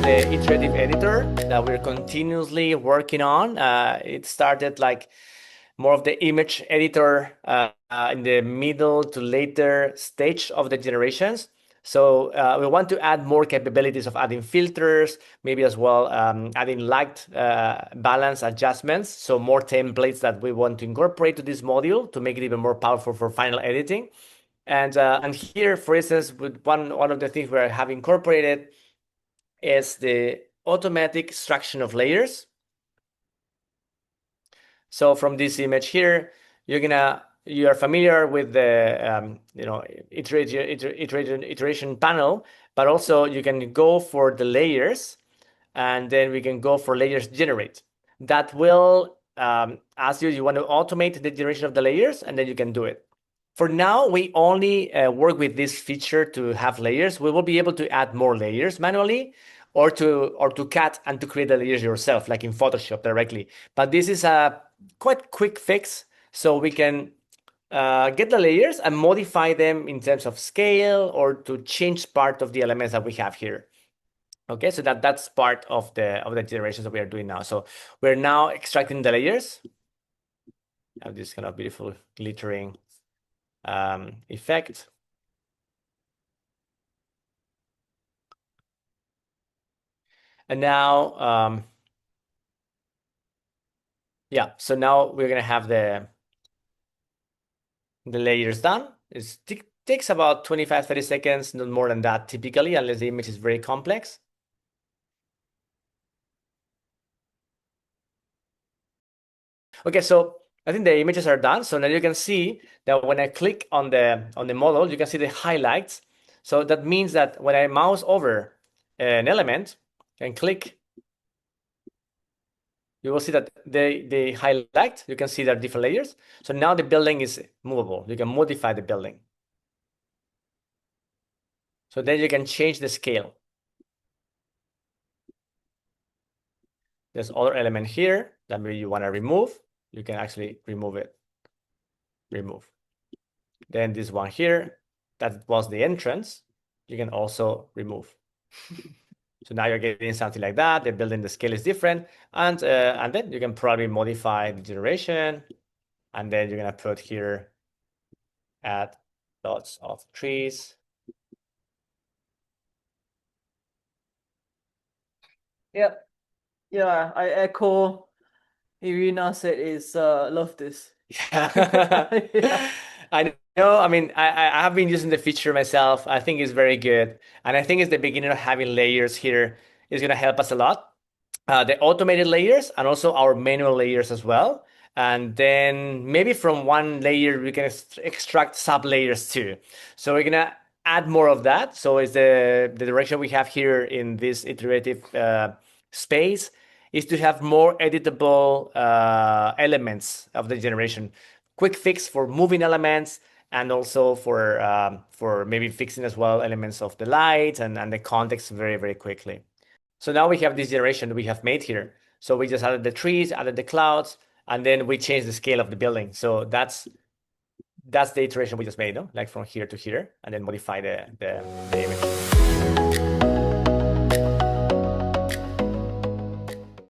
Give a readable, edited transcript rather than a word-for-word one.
the Iterative Editor that we're continuously working on. It started like more of the image editor in the middle to later stage of the generations. So we want to add more capabilities of adding filters, maybe as well adding light balance adjustments. So more templates that we want to incorporate to this module to make it even more powerful for final editing. And here, for instance, with one of the things we have incorporated is the automatic extraction of layers. So from this image here, you are familiar with the iteration panel, but also you can go for the layers, and then we can go for layers generate. That will ask you want to automate the generation of the layers, and then you can do it. For now, we only work with this feature to have layers. We will be able to add more layers manually, or to cut and to create the layers yourself, like in Photoshop directly. But this is a quite quick fix, so we can get the layers and modify them in terms of scale or to change part of the elements that we have here. Okay, so that's part of the generations that we are doing now. So we're now extracting the layers. Have this kind of beautiful glittering effect. And now, yeah, so now we're gonna have the layers done. It takes about 25, 30 seconds, not more than that typically, unless the image is very complex. Okay, so I think the images are done. So now you can see that when I click on the model, you can see the highlights. So that means that when I mouse over an element and click, you will see that they highlight. You can see there are different layers. So now the building is movable. You can modify the building. So then you can change the scale. There's other element here that maybe you want to remove. You can actually remove it. Remove. Then this one here, that was the entrance. You can also remove. So now you're getting something like that. The building, the scale is different. And then you can probably modify the generation. And then you're going to put here, add lots of trees. Yep. Yeah, I echo Irina said is love this. Yeah. Yeah. I know. I mean, I have been using the feature myself. I think it's very good. And I think it's the beginning of having layers here is going to help us a lot. The automated layers and also our manual layers as well. And then maybe from one layer, we can extract sub layers too. So we're going to add more of that. So it's the direction we have here in this iterative space is to have more editable elements of the generation. Quick fix for moving elements and also for maybe fixing as well elements of the light and the context very, very quickly. So now we have this generation that we have made here. So we just added the trees, added the clouds, and then we changed the scale of the building. So that's the iteration we just made, no? Like from here to here, and then modify the image.